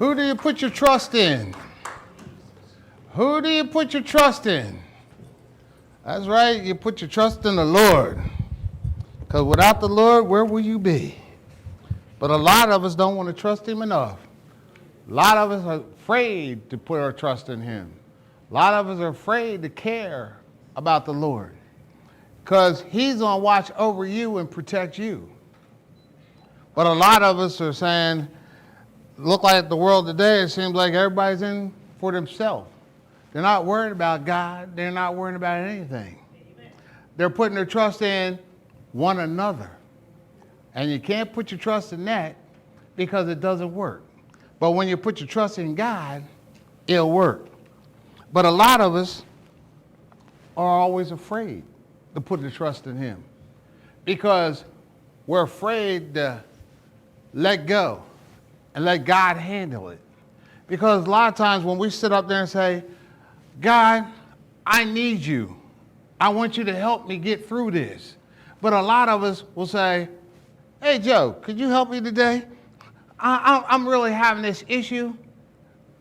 Who do you put your trust in? Who do you put your trust in? That's right, you put your trust in the Lord. Because without the Lord, where will you be? But a lot of us don't want to trust him enough. A lot of us are afraid to put our trust in him. A lot of us are afraid to care about the Lord. Because he's going to watch over you and protect you. But a lot of us are saying, look like the world today, it seems like everybody's in for themselves. They're not worried about God. They're not worried about anything. Amen. They're putting their trust in one another. And you can't put your trust in that because it doesn't work. But when you put your trust in God, it'll work. But a lot of us are always afraid to put the trust in him because we're afraid to let go and let God handle it. Because a lot of times when we sit up there and say, God, I need you. I want you to help me get through this. But a lot of us will say, hey, Joe, could you help me today? I'm really having this issue,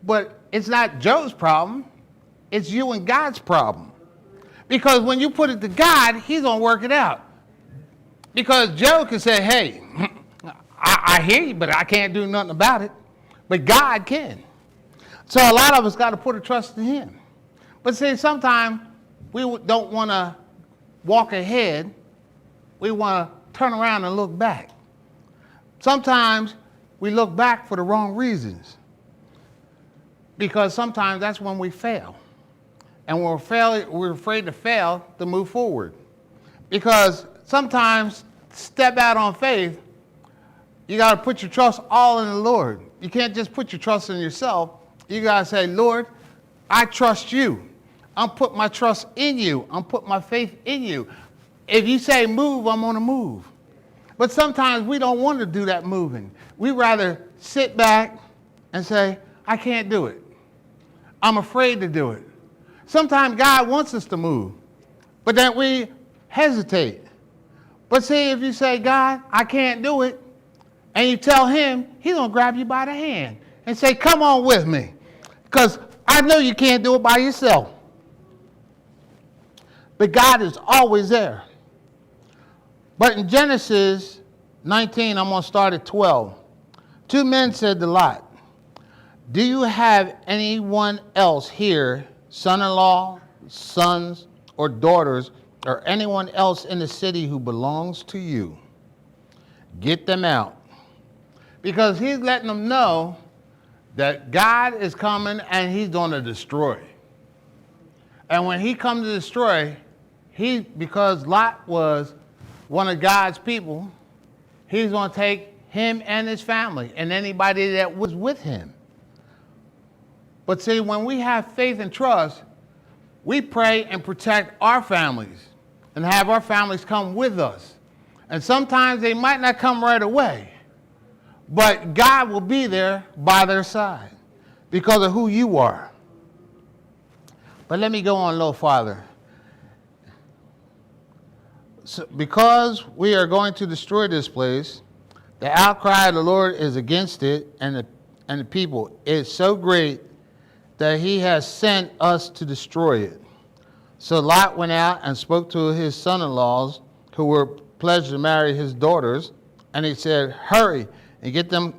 but it's not Joe's problem. It's you and God's problem. Because when you put it to God, he's going to work it out. Because Joe can say, hey, I hear you, but I can't do nothing about it. But God can. So a lot of us got to put a trust in him. But see, sometimes we don't want to walk ahead. We want to turn around and look back. Sometimes we look back for the wrong reasons. Because sometimes that's when we fail. And when we're afraid to fail to move forward. Because sometimes step out on faith, you got to put your trust all in the Lord. You can't just put your trust in yourself. You got to say, Lord, I trust you. I'm putting my trust in you. I'm putting my faith in you. If you say move, I'm going to move. But sometimes we don't want to do that moving. We rather sit back and say, I can't do it. I'm afraid to do it. Sometimes God wants us to move, but then we hesitate. But see, if you say, God, I can't do it, and you tell him, he's going to grab you by the hand and say, come on with me, because I know you can't do it by yourself. But God is always there. But in Genesis 19, I'm going to start at 12. Two men said to Lot, do you have anyone else here, son-in-law, sons, or daughters, or anyone else in the city who belongs to you? Get them out. Because he's letting them know that God is coming and he's going to destroy. And when he comes to destroy, because Lot was one of God's people, he's going to take him and his family and anybody that was with him. But see, when we have faith and trust, we pray and protect our families and have our families come with us. And sometimes they might not come right away, but God will be there by their side because of who you are. But let me go on a little farther. So because we are going to destroy this place, the outcry of the Lord is against it, and the people is so great that he has sent us to destroy it. So Lot went out and spoke to his son-in-laws who were pledged to marry his daughters, and he said, hurry and get them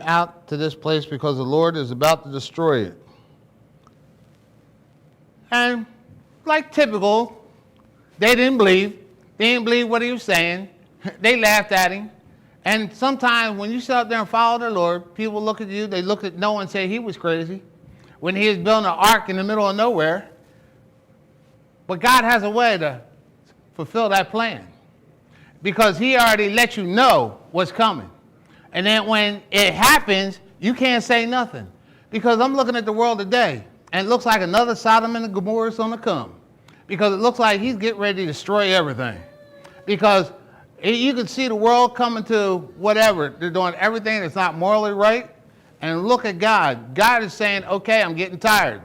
out to this place because the Lord is about to destroy it. And like typical, they didn't believe. They didn't believe what he was saying. They laughed at him. And sometimes when you sit up there and follow the Lord, people look at you, they look at Noah and say he was crazy when he was building an ark in the middle of nowhere. But God has a way to fulfill that plan because he already let you know what's coming. And then when it happens, you can't say nothing. Because I'm looking at the world today, and it looks like another Sodom and Gomorrah is going to come. Because it looks like he's getting ready to destroy everything. Because you can see the world coming to whatever. They're doing everything that's not morally right. And look at God. God is saying, okay, I'm getting tired.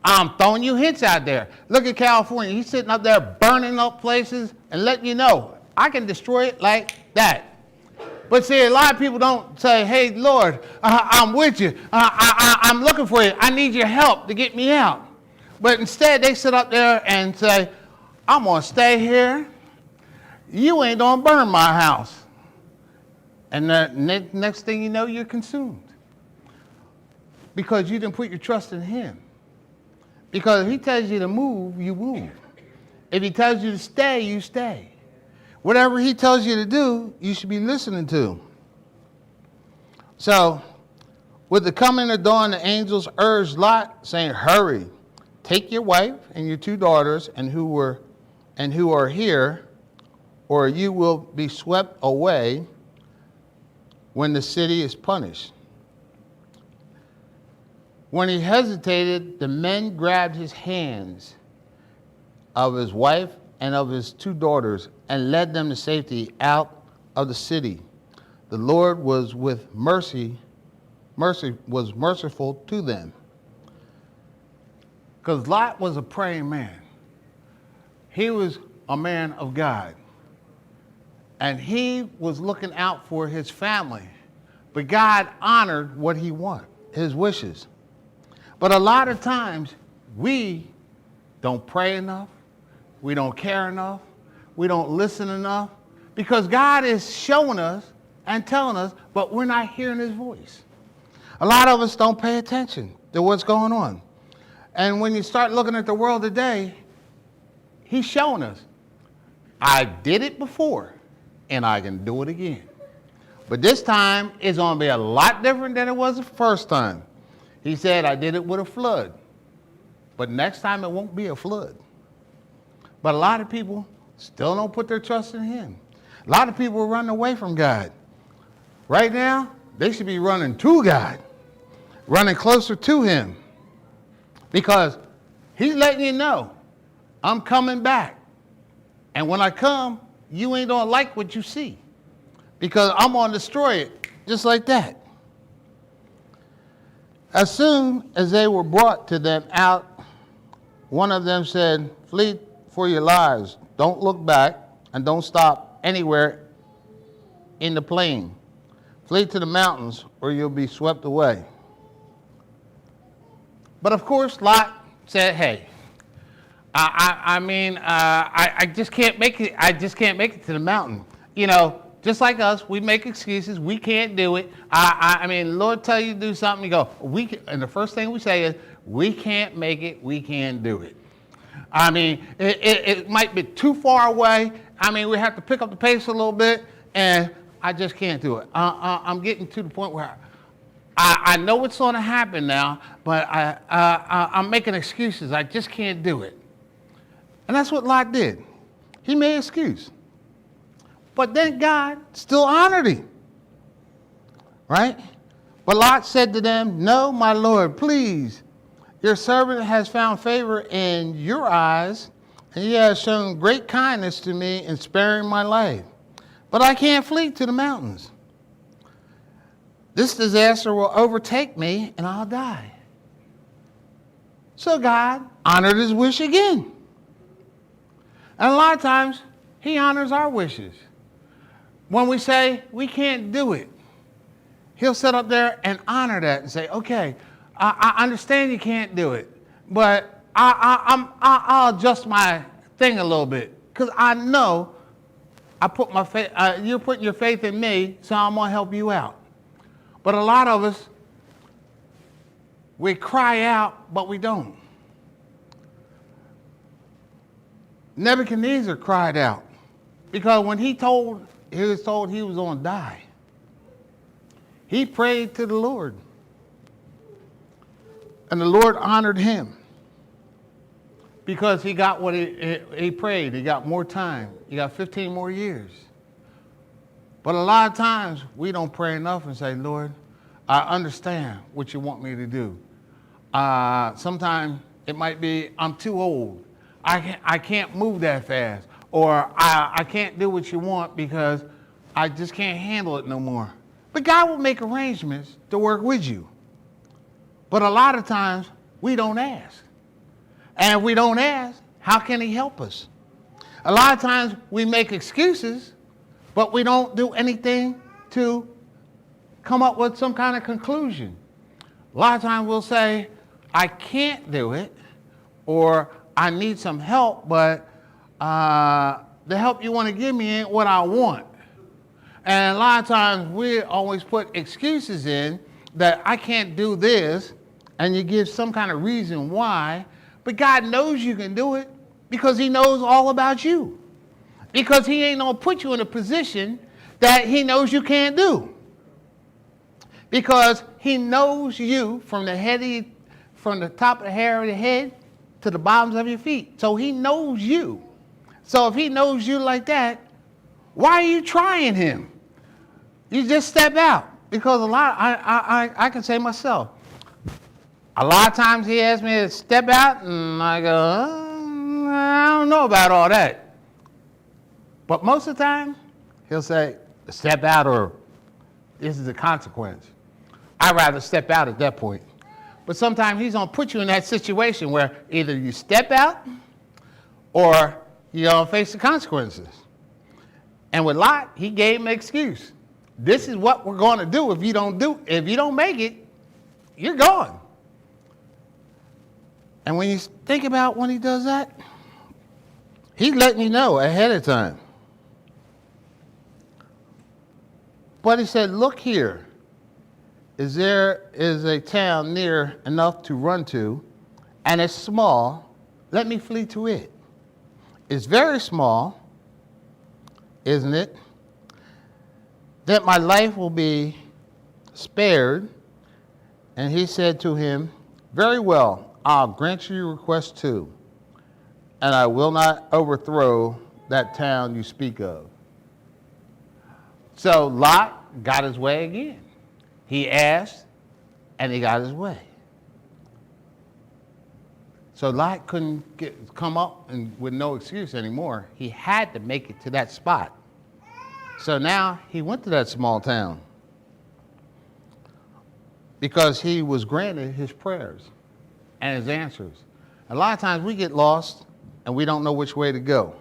I'm throwing you hints out there. Look at California. He's sitting up there burning up places and letting you know, I can destroy it like that. But see, a lot of people don't say, hey, Lord, I'm with you. I'm looking for you. I need your help to get me out. But instead, they sit up there and say, I'm going to stay here. You ain't going to burn my house. And the next thing you know, you're consumed. Because you didn't put your trust in him. Because if he tells you to move, you move. If he tells you to stay, you stay. Whatever he tells you to do, you should be listening to. So, with the coming of dawn, the angels urged Lot, saying, hurry, take your wife and your 2 daughters and who are here, or you will be swept away when the city is punished. When he hesitated, the men grabbed his hands of his wife and of his 2 daughters and led them to safety out of the city. The Lord was merciful to them. Because Lot was a praying man. He was a man of God. And he was looking out for his family. But God honored what he wanted, his wishes. But a lot of times, we don't pray enough. We don't care enough. We don't listen enough. Because God is showing us and telling us, but we're not hearing his voice. A lot of us don't pay attention to what's going on. And when you start looking at the world today, he's showing us, I did it before, and I can do it again. But this time, it's going to be a lot different than it was the first time. He said, I did it with a flood. But next time, it won't be a flood. But a lot of people still don't put their trust in him. A lot of people are running away from God. Right now, they should be running to God, running closer to him. Because he's letting you know, I'm coming back. And when I come, you ain't going to like what you see. Because I'm going to destroy it just like that. As soon as they were brought to them out, one of them said, flee for your lives. Don't look back and don't stop anywhere in the plain. Flee to the mountains or you'll be swept away. But of course, Lot said, hey, I just can't make it. I just can't make it to the mountain. You know, just like us, we make excuses. We can't do it. I mean, the Lord tell you to do something, you go, and the first thing we say is, we can't make it. We can't do it. I mean, it might be too far away. I mean, we have to pick up the pace a little bit, and I just can't do it. I'm getting to the point where I know what's going to happen now, but I'm making excuses. I just can't do it. And that's what Lot did. He made an excuse. But then God still honored him. Right? But Lot said to them, no, my Lord, please. Your servant has found favor in your eyes, and he has shown great kindness to me in sparing my life. But I can't flee to the mountains. This disaster will overtake me, and I'll die. So God honored his wish again. And a lot of times, he honors our wishes. When we say we can't do it, he'll sit up there and honor that and say, okay, I understand you can't do it, but I'll adjust my thing a little bit because I know I put my faith. You're putting your faith in me, so I'm gonna help you out. But a lot of us, we cry out, but we don't. Nebuchadnezzar cried out because when he was told he was going to die, he prayed to the Lord. And the Lord honored him because he got what he prayed. He got more time. He got 15 more years. But a lot of times we don't pray enough and say, Lord, I understand what you want me to do. Sometimes it might be I'm too old. I can't move that fast. Or I can't do what you want because I just can't handle it no more. But God will make arrangements to work with you. But a lot of times, we don't ask. And if we don't ask, how can he help us? A lot of times, we make excuses, but we don't do anything to come up with some kind of conclusion. A lot of times we'll say, I can't do it, or I need some help, but the help you want to give me ain't what I want. And a lot of times we always put excuses in that I can't do this, and you give some kind of reason why, but God knows you can do it because he knows all about you. Because he ain't gonna put you in a position that he knows you can't do. Because he knows you from the top of the hair of your head to the bottoms of your feet. So he knows you. So if he knows you like that, why are you trying him? You just step out. Because I can say myself, a lot of times he asks me to step out, and I go, I don't know about all that. But most of the time, he'll say, step out, or this is the consequence. I'd rather step out at that point. But sometimes he's going to put you in that situation where either you step out or you're going to face the consequences. And with Lot, he gave him an excuse. This is what we're going to do if you don't make it, you're gone. And when you think about when he does that, he's letting you know ahead of time. But he said, look here, there is a town near enough to run to, and it's small. Let me flee to it. It's very small, isn't it? That my life will be spared. And he said to him, very well, I'll grant you your request too, and I will not overthrow that town you speak of. So Lot got his way again. He asked, and he got his way. So Lot couldn't come up with no excuse anymore. He had to make it to that spot. So now he went to that small town because he was granted his prayers and his answers. A lot of times we get lost and we don't know which way to go.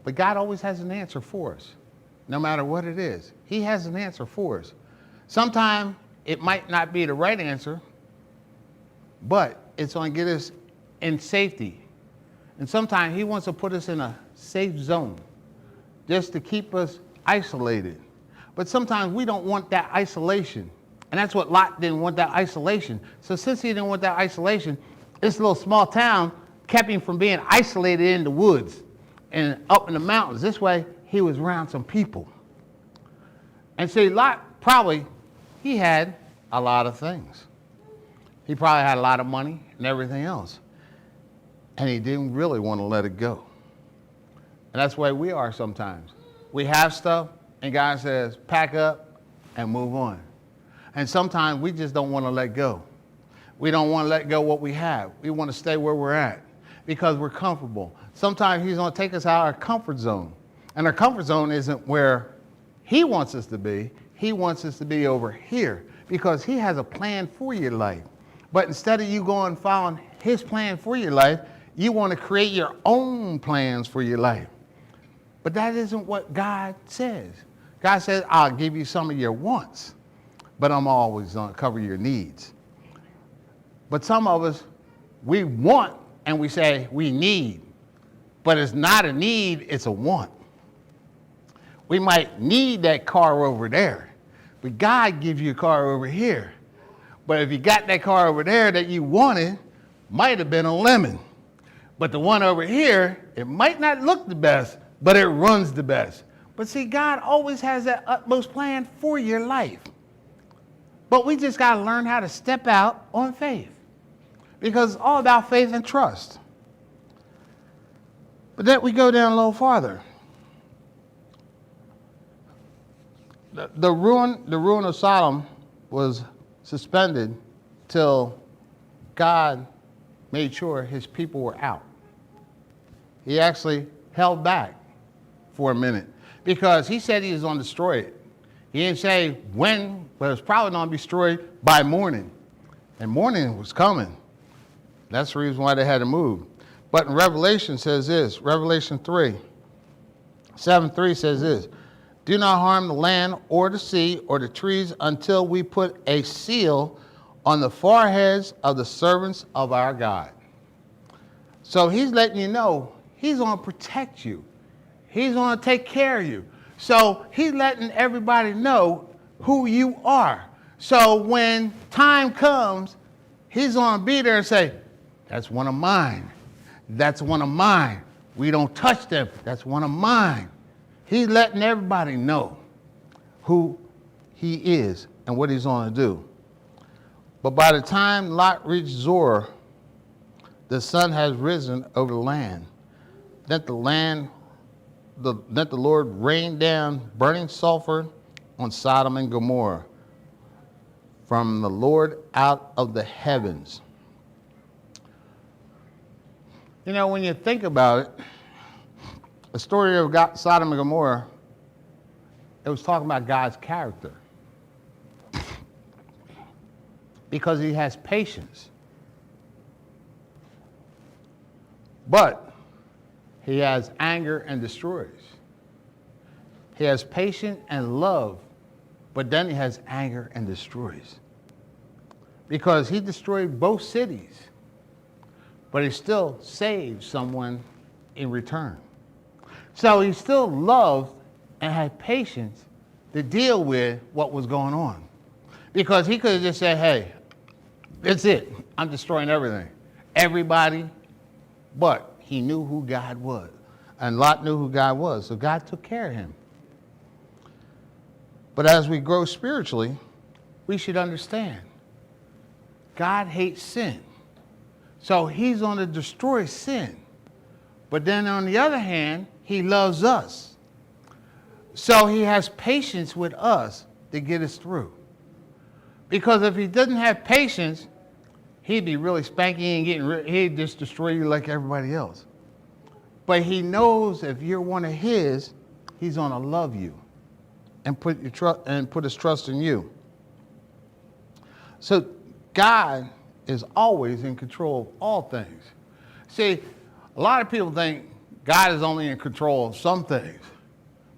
But God always has an answer for us, no matter what it is. He has an answer for us. Sometimes it might not be the right answer, but it's going to get us in safety. And sometimes he wants to put us in a safe zone just to keep us isolated. But sometimes we don't want that isolation. And that's what Lot didn't want, that isolation. So since he didn't want that isolation, this little small town kept him from being isolated in the woods and up in the mountains. This way, he was around some people. And see, Lot he had a lot of things. He probably had a lot of money and everything else. And he didn't really want to let it go. And that's the way we are sometimes. We have stuff, and God says, pack up and move on. And sometimes we just don't want to let go. We don't want to let go what we have. We want to stay where we're at because we're comfortable. Sometimes he's going to take us out of our comfort zone. And our comfort zone isn't where he wants us to be. He wants us to be over here because he has a plan for your life. But instead of you going and following his plan for your life, you want to create your own plans for your life. But that isn't what God says. God says, I'll give you some of your wants, but I'm always going to cover your needs. But some of us, we want and we say we need, but it's not a need, it's a want. We might need that car over there, but God gives you a car over here. But if you got that car over there that you wanted, might have been a lemon. But the one over here, it might not look the best, but it runs the best. But see, God always has that utmost plan for your life. But we just got to learn how to step out on faith. Because it's all about faith and trust. But then we go down a little farther. The ruin of Sodom was suspended till God made sure his people were out. He actually held back for a minute because he said he was going to destroy it. He didn't say when, but it was probably going to be destroyed by morning. And morning was coming. That's the reason why they had to move. But in Revelation says this, Revelation 3:7-3 says this, Do not harm the land or the sea or the trees until we put a seal on the foreheads of the servants of our God. So he's letting you know he's going to protect you. He's going to take care of you. So he's letting everybody know who you are. So when time comes, he's going to be there and say, that's one of mine. That's one of mine. We don't touch them. That's one of mine. He's letting everybody know who he is and what he's going to do. But by the time Lot reached Zoar, the sun has risen over the land. Let the Lord rain down burning sulfur on Sodom and Gomorrah from the Lord out of the heavens. You know, when you think about it, the story of Sodom and Gomorrah, it was talking about God's character. Because he has patience. But he has anger and destroys. He has patience and love, but then he has anger and destroys. Because he destroyed both cities, but he still saved someone in return. So he still loved and had patience to deal with what was going on. Because he could have just said, hey, that's it. I'm destroying everything. Everybody. But he knew who God was. And Lot knew who God was. So God took care of him. But as we grow spiritually, we should understand God hates sin. So he's going to destroy sin. But then on the other hand, he loves us. So he has patience with us to get us through. Because if he doesn't have patience, he'd be really spanking and he'd just destroy you like everybody else. But he knows if you're one of his, he's going to love you and put his trust in you. So God is always in control of all things. See, a lot of people think God is only in control of some things,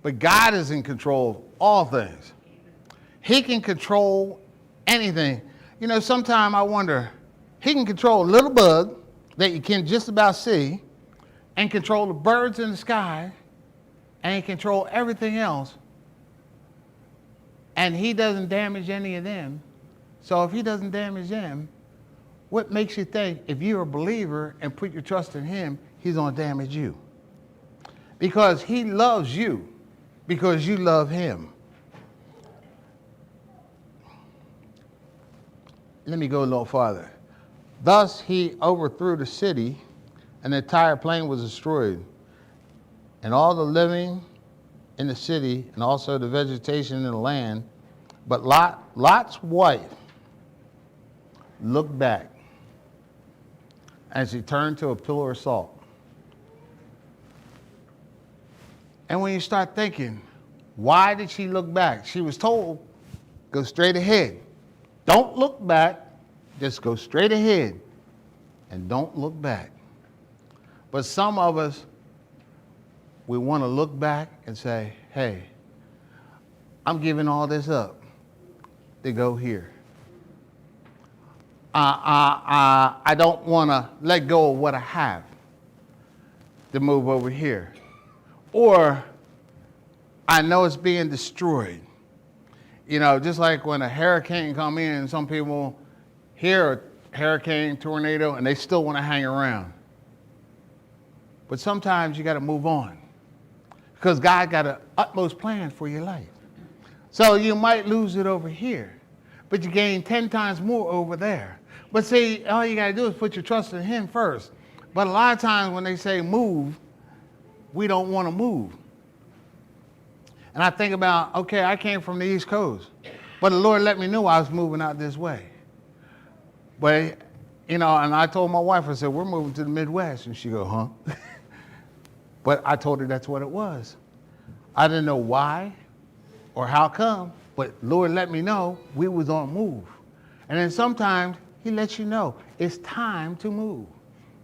but God is in control of all things. He can control anything. You know, sometimes I wonder, he can control a little bug that you can just about see, and control the birds in the sky, and he control everything else, and he doesn't damage any of them. So if he doesn't damage them, what makes you think if you're a believer and put your trust in him, he's going to damage you? Because he loves you, because you love him. Let me go a little farther. Thus he overthrew the city, and the entire plain was destroyed, and all the living in the city, and also the vegetation in the land. But Lot's wife looked back, and she turned to a pillar of salt. And when you start thinking, why did she look back? She was told, go straight ahead. Don't look back. Just go straight ahead and don't look back. But some of us, we want to look back and say, hey, I'm giving all this up to go here. I don't want to let go of what I have to move over here. Or I know it's being destroyed. You know, just like when a hurricane come in, some people hear a hurricane, tornado, and they still want to hang around. But sometimes you got to move on, because God got an utmost plan for your life. So you might lose it over here, but you gain 10 times more over there. But see, all you got to do is put your trust in him first. But a lot of times when they say move, we don't want to move. And I think about, okay, I came from the East Coast, but the Lord let me know I was moving out this way. But, you know, and I told my wife, I said, we're moving to the Midwest. And she go, huh? But I told her that's what it was. I didn't know why or how come, but Lord let me know we was on move. And then sometimes he lets you know it's time to move.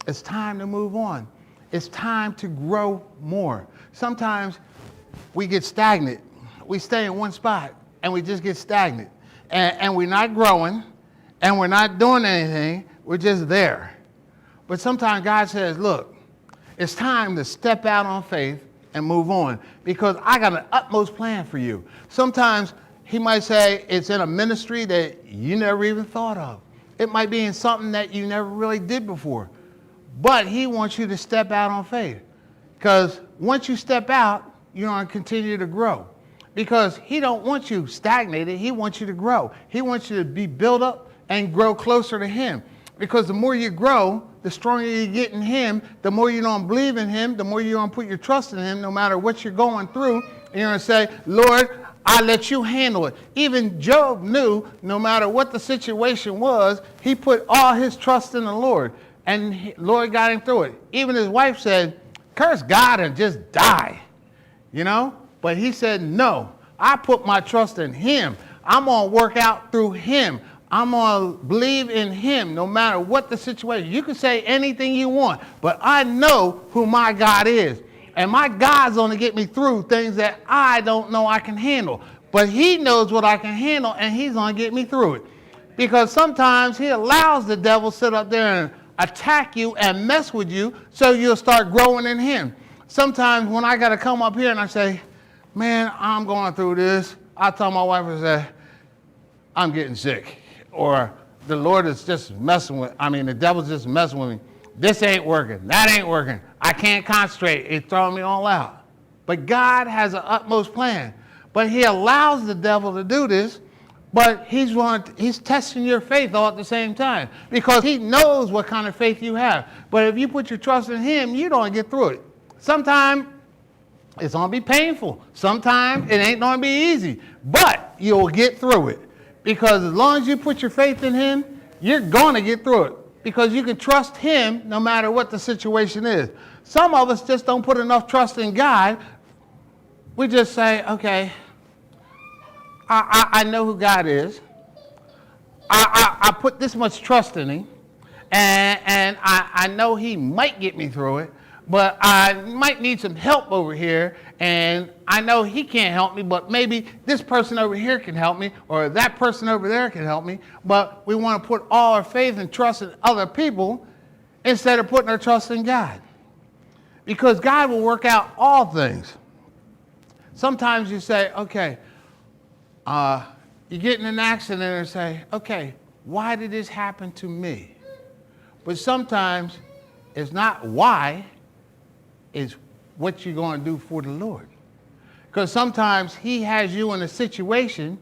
It's time to move on. It's time to grow more. Sometimes we get stagnant. we stay in one spot and we just get stagnant. And we're not growing and we're not doing anything. We're just there. But sometimes God says, look, it's time to step out on faith and move on because I got an utmost plan for you. Sometimes he might say it's in a ministry that you never even thought of. It might be in something that you never really did before. But he wants you to step out on faith. Because once you step out, you're going to continue to grow. Because he don't want you stagnated. He wants you to grow. He wants you to be built up and grow closer to him. Because the more you grow, the stronger you get in him, the more you don't believe in him, the more you're going to put your trust in him, no matter what you're going through. And you're going to say, Lord, I let you handle it. Even Job knew no matter what the situation was, he put all his trust in the Lord. And Lord got him through it. Even his wife said, curse God and just die. You know? But he said, no, I put my trust in him. I'm going to work out through him. I'm going to believe in him no matter what the situation. You can say anything you want, but I know who my God is. And my God's going to get me through things that I don't know I can handle. But he knows what I can handle, and he's going to get me through it. Because sometimes he allows the devil to sit up there and attack you and mess with you so you'll start growing in him. Sometimes when I got to come up here and I say, man, I'm going through this, I tell my wife, I say, I'm getting sick. Or the Lord is just the devil's just messing with me. This ain't working. That ain't working. I can't concentrate. It's throwing me all out. But God has an utmost plan. But he allows the devil to do this, but he's testing your faith all at the same time because he knows what kind of faith you have. But if you put your trust in him, you don't get through it. Sometimes it's going to be painful. Sometimes it ain't going to be easy, but you'll get through it. Because as long as you put your faith in him, you're going to get through it. Because you can trust him no matter what the situation is. Some of us just don't put enough trust in God. We just say, okay, I know who God is. I put this much trust in him. And I know he might get me through it. But I might need some help over here. And I know he can't help me, but maybe this person over here can help me, or that person over there can help me. But we want to put all our faith and trust in other people instead of putting our trust in God. Because God will work out all things. Sometimes you say, okay, you get in an accident and say, okay, why did this happen to me? But sometimes it's not why, it's what you're going to do for the Lord. Because sometimes he has you in a situation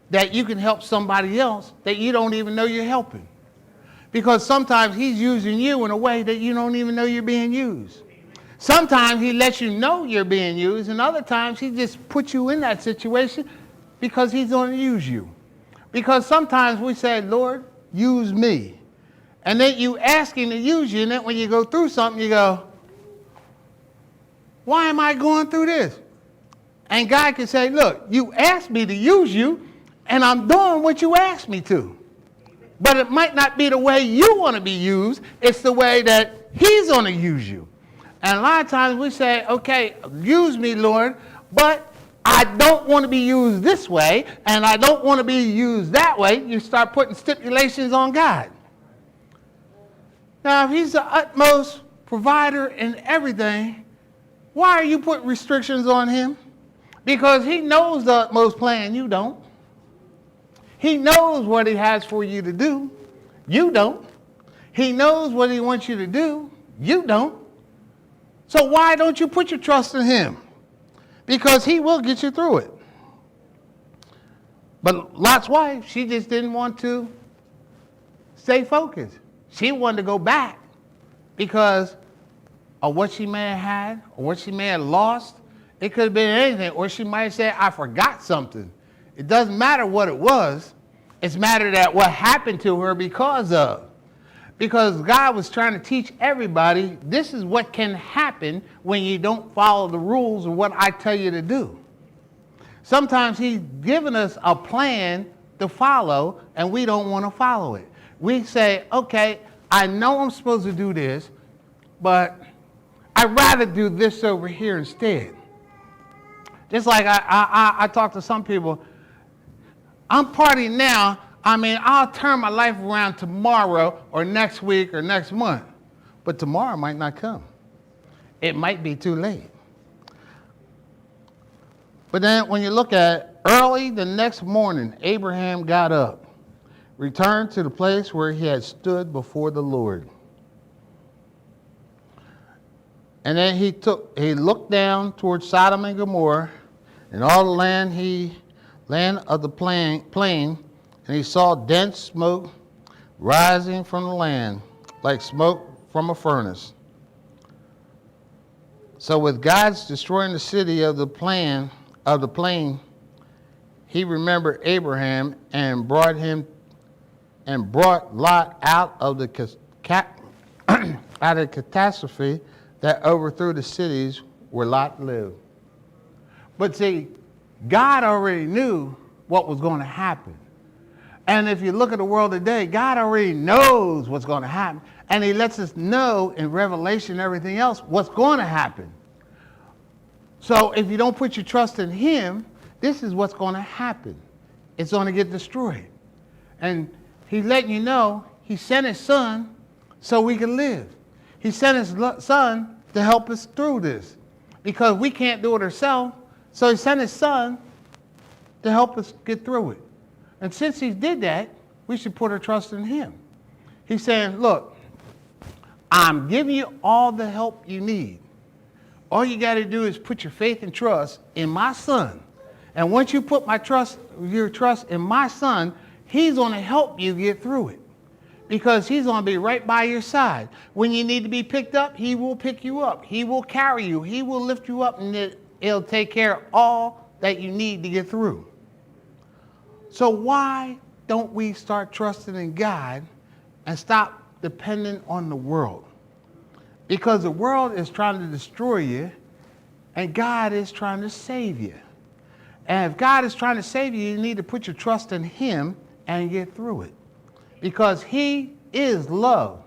that you can help somebody else that you don't even know you're helping. Because sometimes he's using you in a way that you don't even know you're being used. Sometimes he lets you know you're being used, and other times he just puts you in that situation because he's going to use you. Because sometimes we say, Lord, use me. And then you ask him to use you, and then when you go through something, you go, why am I going through this? And God can say, look, you asked me to use you, and I'm doing what you asked me to. But it might not be the way you want to be used. It's the way that he's going to use you. And a lot of times we say, okay, use me, Lord, but I don't want to be used this way, and I don't want to be used that way. You start putting stipulations on God. Now, if he's the utmost provider in everything, why are you putting restrictions on him? Because he knows the utmost plan, you don't. He knows what he has for you to do. You don't. He knows what he wants you to do. You don't. So why don't you put your trust in him? Because he will get you through it. But Lot's wife, she just didn't want to stay focused. She wanted to go back because of what she may have had or what she may have lost. It could have been anything. Or she might have said, I forgot something. It doesn't matter what it was. It's matter that what happened to her because of. Because God was trying to teach everybody, this is what can happen when you don't follow the rules of what I tell you to do. Sometimes he's given us a plan to follow, and we don't want to follow it. We say, okay, I know I'm supposed to do this, but I'd rather do this over here instead. Just like I talk to some people, I'm partying now. I mean, I'll turn my life around tomorrow or next week or next month. But tomorrow might not come. It might be too late. But then when you look at it, early the next morning, Abraham got up, returned to the place where he had stood before the Lord. And then he looked down towards Sodom and Gomorrah and all the land of the plain, and he saw dense smoke rising from the land, like smoke from a furnace. So with God's destroying the city of the plain, he remembered Abraham and brought Lot out of the catastrophe that overthrew the cities where Lot lived. But see, God already knew what was going to happen. And if you look at the world today, God already knows what's going to happen. And he lets us know in Revelation and everything else what's going to happen. So if you don't put your trust in him, this is what's going to happen. It's going to get destroyed. And he's letting you know he sent his son so we can live. He sent his son to help us through this because we can't do it ourselves. So he sent his son to help us get through it. And since he did that, we should put our trust in him. He's saying, look, I'm giving you all the help you need. All you got to do is put your faith and trust in my son. And once you put your trust in my son, he's going to help you get through it. Because he's going to be right by your side. When you need to be picked up, he will pick you up. He will carry you. He will lift you up, and he'll take care of all that you need to get through. So why don't we start trusting in God and stop depending on the world? Because the world is trying to destroy you, and God is trying to save you. And if God is trying to save you, you need to put your trust in him and get through it. Because he is love.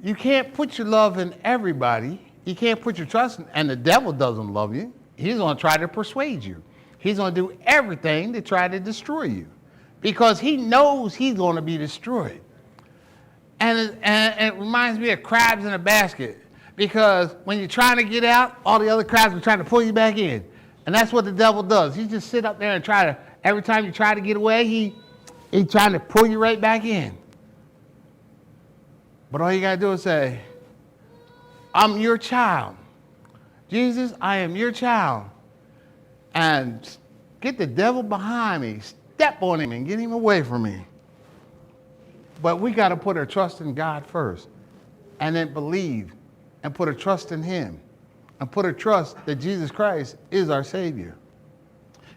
You can't put your love in everybody. You can't put your trust in, and the devil doesn't love you. He's going to try to persuade you. He's going to do everything to try to destroy you. Because he knows he's going to be destroyed. And it reminds me of crabs in a basket. Because when you're trying to get out, all the other crabs are trying to pull you back in. And that's what the devil does. He just sit up there and every time you try to get away, he's trying to pull you right back in. But all you got to do is say, I'm your child. Jesus, I am your child. And get the devil behind me. Step on him and get him away from me. But we got to put our trust in God first. And then believe and put a trust in him. And put a trust that Jesus Christ is our Savior.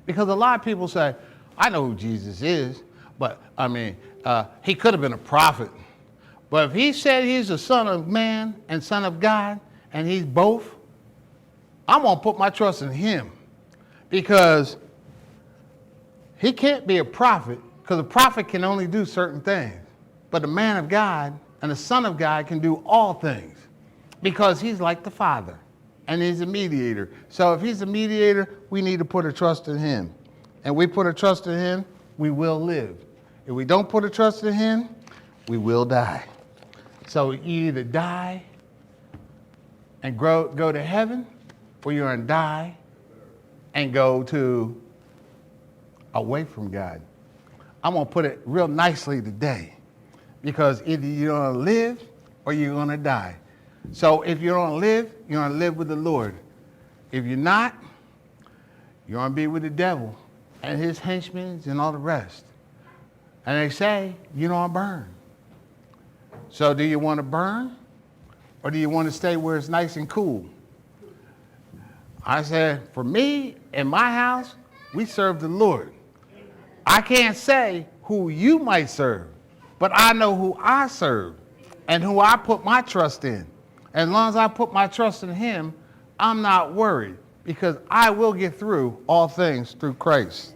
Because a lot of people say, I know who Jesus is. But, he could have been a prophet. But if he said he's the Son of Man and Son of God, and he's both, I'm going to put my trust in him. Because he can't be a prophet, because a prophet can only do certain things. But the man of God and the Son of God can do all things. Because he's like the Father, and he's a mediator. So if he's a mediator, we need to put a trust in him. And we put a trust in him, we will live. If we don't put a trust in him, we will die. So you either die and go to heaven, or you're going to die and go away from God. I'm going to put it real nicely today, because either you're going to live or you're going to die. So if you're going to live, you're going to live with the Lord. If you're not, you're going to be with the devil and his henchmen and all the rest. And they say, you don't burn. So do you want to burn, or do you want to stay where it's nice and cool? I said, for me, in my house, we serve the Lord. I can't say who you might serve, but I know who I serve and who I put my trust in. As long as I put my trust in him, I'm not worried, because I will get through all things through Christ.